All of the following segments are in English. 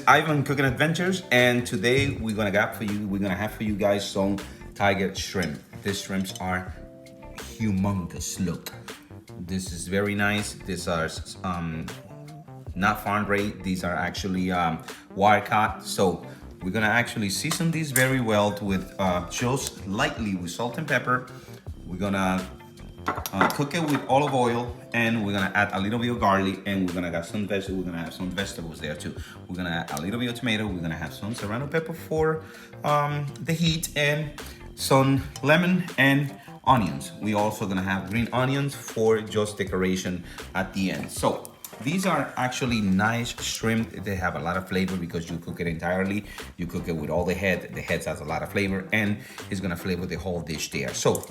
Ivan Cooking Adventures, and today we're gonna have for you guys some tiger shrimp. These shrimps are humongous. Look, this is very nice. These are not farm grade. These are actually wire caught. So we're gonna actually season these very well with just lightly with salt and pepper. We're gonna cook it with olive oil, and we're gonna add a little bit of garlic, and we're gonna have some vegetables there too. We're gonna add a little bit of tomato. We're gonna have some serrano pepper for the heat, and some lemon and onions. We also gonna have green onions for just decoration at the end. So these are actually nice shrimp. They have a lot of flavor because you cook it entirely. You cook it with all the head. The head has a lot of flavor, and it's gonna flavor the whole dish there. So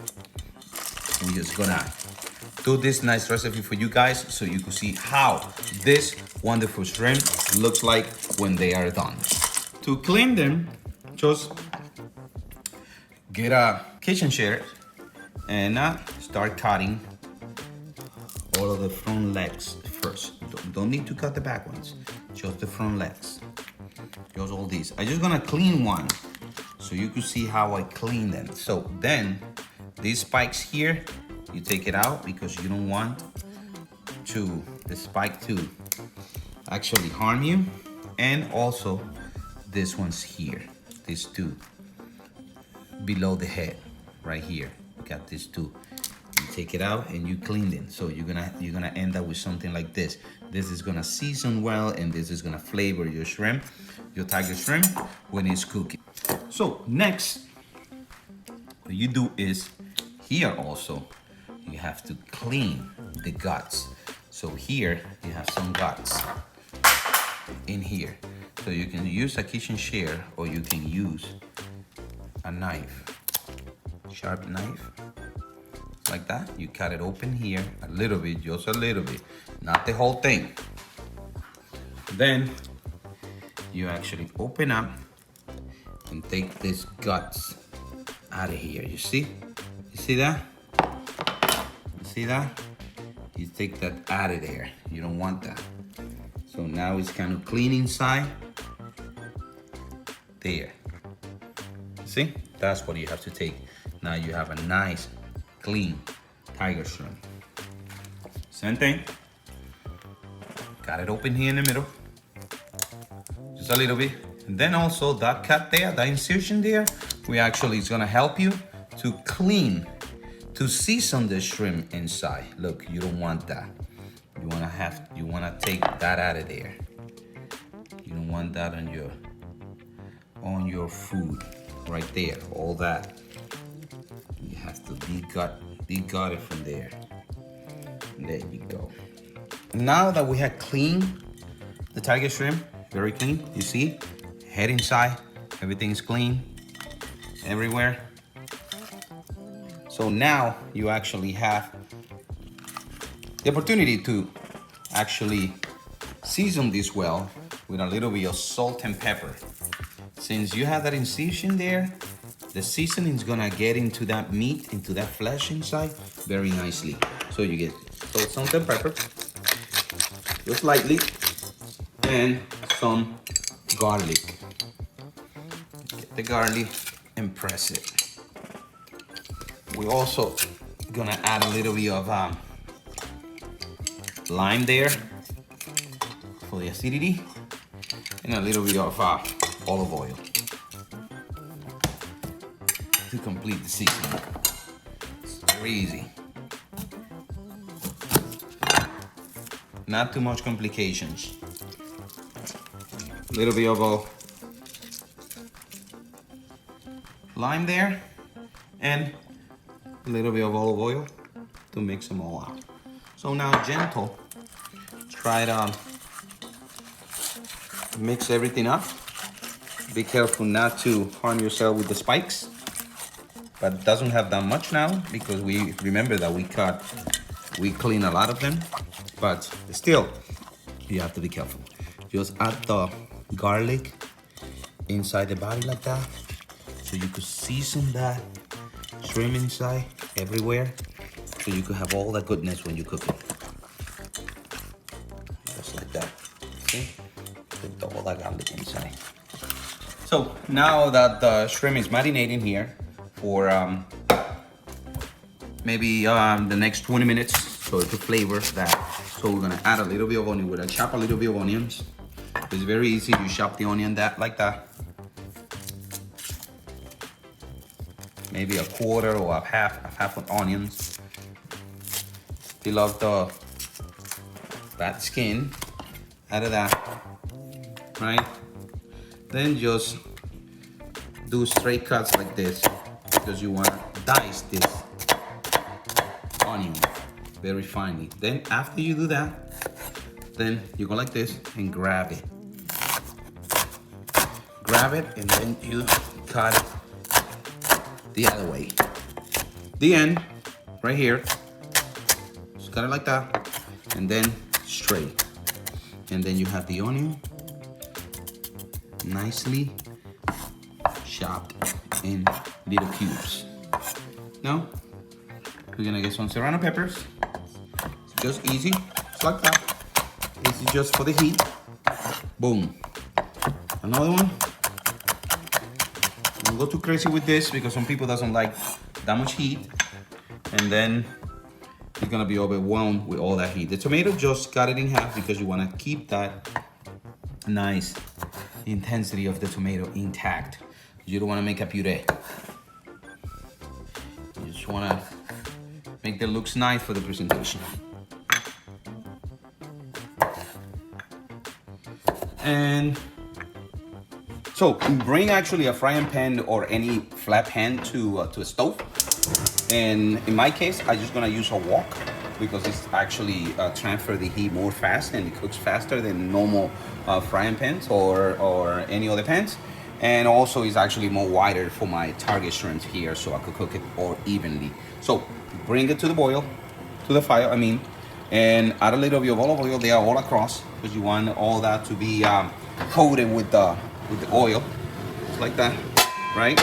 we're just gonna do this nice recipe for you guys so you can see how this wonderful shrimp looks like when they are done. To clean them, just get a kitchen shears and start cutting all of the front legs first. Don't need to cut the back ones, just the front legs. Just all these. I'm just gonna clean one so you can see how I clean them. So then these spikes here, you take it out because you don't want the spike to actually harm you. And also this one's here, these two below the head right here. You got these two. You take it out and you clean them. So you're gonna end up with something like this. This is gonna season well, and this is gonna flavor your shrimp, your tiger shrimp, when it's cooking. So next, what you do is here also you have to clean the guts. So here you have some guts in here. So you can use a kitchen shear, or you can use a knife, sharp knife, like that. You cut it open here a little bit, just a little bit, not the whole thing. Then you actually open up and take these guts out of here. You see that? You see that? You take that out of there. You don't want that. So now it's kind of clean inside. There. See? That's what you have to take. Now you have a nice, clean tiger shrimp. Same thing. Got it open here in the middle. Just a little bit. And then also that cut there, that incision there, it's gonna help you to clean, to season the shrimp inside. Look, you don't want that. You wanna take that out of there. You don't want that on your food right there, all that. You have to de-gut it from there. There you go. Now that we have cleaned the tiger shrimp, very clean, you see, head inside, everything's clean, everywhere. So now you actually have the opportunity to actually season this well with a little bit of salt and pepper. Since you have that incision there, the seasoning is gonna get into that meat, into that flesh inside very nicely. So you get salt and pepper, just lightly, and some garlic. Get the garlic and press it. We're also gonna add a little bit of lime there for the acidity, and a little bit of olive oil to complete the seasoning. It's very easy. Not too much complications. A little bit of lime there, and a little bit of olive oil to mix them all out. So now gentle, try to mix everything up. Be careful not to harm yourself with the spikes, but it doesn't have that much now because we remember that we clean a lot of them, but still you have to be careful. Just add the garlic inside the body like that, so you could season that shrimp inside everywhere, so you could have all that goodness when you cook it. Just like that. See? Put the all that garlic inside. So now that the shrimp is marinating here for maybe the next 20 minutes, so to flavor that. So we're gonna add a little bit of onion. We're gonna chop a little bit of onions. It's very easy. You chop the onion like that. Maybe a quarter or a half of onions. Peel off the bad skin out of that, right? Then just do straight cuts like this because you want to dice this onion very finely. Then after you do that, then you go like this and grab it. Grab it and then you cut it the other way. The end, right here. Just cut it like that and then straight. And then you have the onion nicely chopped in little cubes. Now we're gonna get some serrano peppers. It's just easy, just like that. This is just for the heat. Boom. Another one. Don't go too crazy with this because some people doesn't like that much heat, and then you're gonna be overwhelmed with all that heat. The tomato, just cut it in half because you wanna keep that nice intensity of the tomato intact. You don't wanna make a puree. You just wanna make that looks nice for the presentation. And so bring actually a frying pan or any flat pan to a stove. And in my case, I'm just gonna use a wok because it's actually transfer the heat more fast and it cooks faster than normal frying pans or any other pans. And also it's actually more wider for my target shrimps here, so I could cook it more evenly. So bring it to the boil, to the fire, I mean, and add a little bit of olive oil there all across because you want all that to be coated with the oil, just like that, right?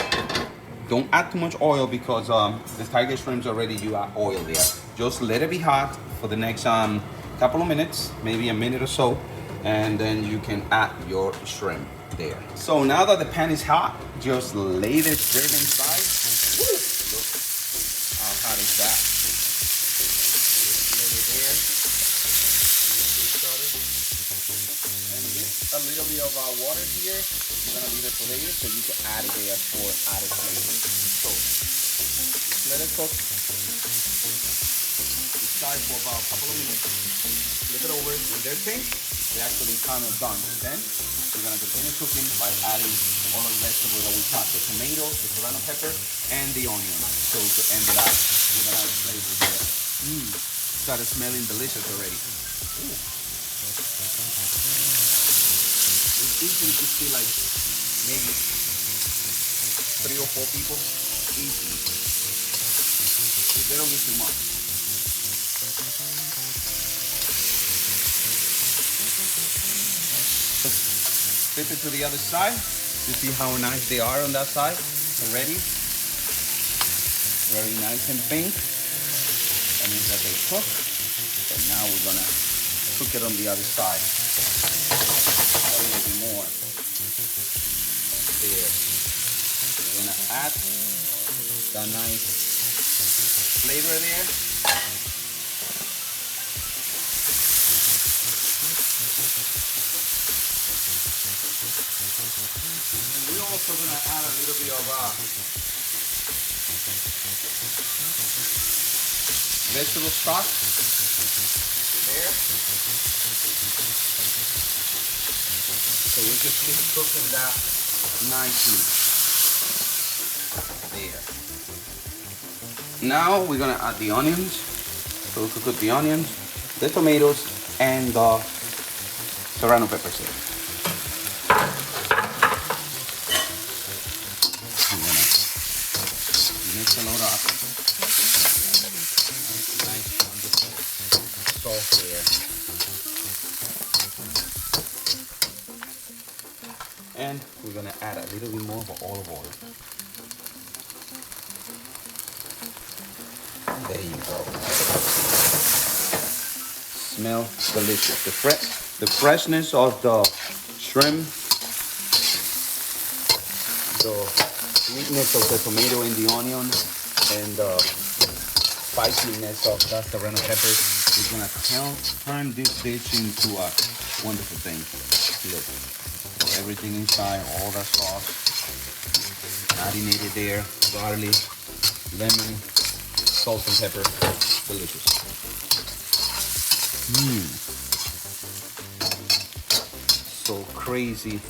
Don't add too much oil because the tiger shrimps already you add oil there. Just let it be hot for the next couple of minutes, maybe a minute or so, and then you can add your shrimp there. So now that the pan is hot, just lay the shrimp inside. Woo! Look how hot is that. Just lay it there. And just a little bit of water here. You're gonna leave it for later so you can add it there for added flavor. So let it cook inside for about a couple of minutes. Flip it over. When they're pink, they're actually kind of done. Then we're gonna continue cooking by adding all of the vegetables that we cut: the tomato, the serrano pepper, and the onion. So to end it up with a nice flavor here. Started smelling delicious already. Ooh. It's easy to see like maybe 3 or 4 people. Easy. They don't need too much. Flip it to the other side to see how nice they are on that side already. Very nice and pink. That means that they cook. And now we're gonna cook it on the other side. A little bit more. There. We're gonna add that nice flavor there. And we're also gonna add a little bit of vegetable stock there. So we just keep cooking that nicely there. Now we're gonna add the onions. So we cook the onions, the tomatoes, and the serrano peppers here. I'm gonna mix it all up. Nice, wonderful sauce there. And we're gonna add a little bit more of olive oil. There you go. Smell delicious. The freshness of the shrimp, the sweetness of the tomato and the onion, and the spiciness of the serrano peppers is gonna turn this dish into a wonderful thing. Look, everything inside, all that sauce, marinated there, garlic, lemon, salt and pepper, delicious. So crazy.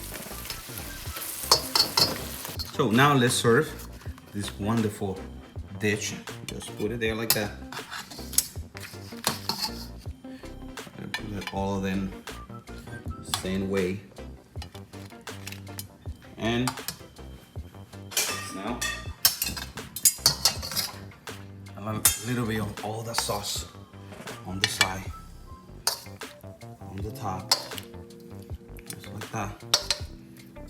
So now let's serve this wonderful dish. Just put it there like that. And put it all of them same way. And now a little bit of all the sauce on the side, on the top, just like that.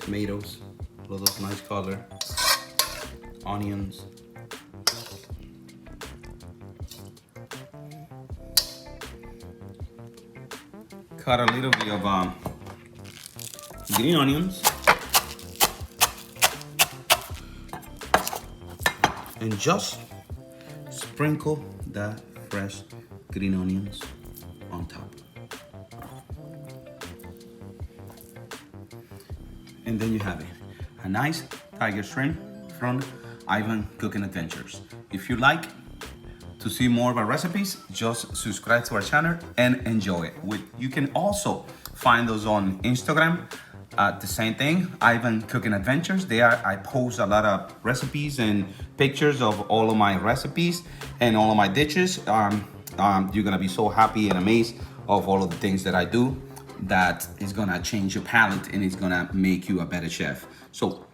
Tomatoes, all those nice color, onions. Cut a little bit of green onions, and just sprinkle the fresh green onions on top. And then you have it, a nice tiger shrimp from Ivan Cooking Adventures. If you like to see more of our recipes, just subscribe to our channel and enjoy it. You can also find those on Instagram. The same thing, Ivan Cooking Adventures. There I post a lot of recipes and pictures of all of my recipes and all of my dishes. You're gonna be so happy and amazed of all of the things that I do that is gonna change your palate and it's gonna make you a better chef. So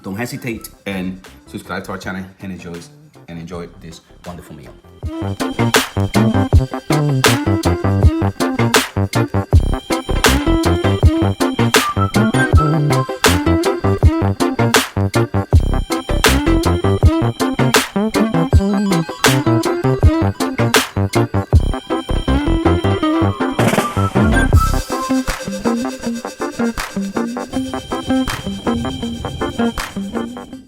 don't hesitate and subscribe to our channel and enjoy this wonderful meal.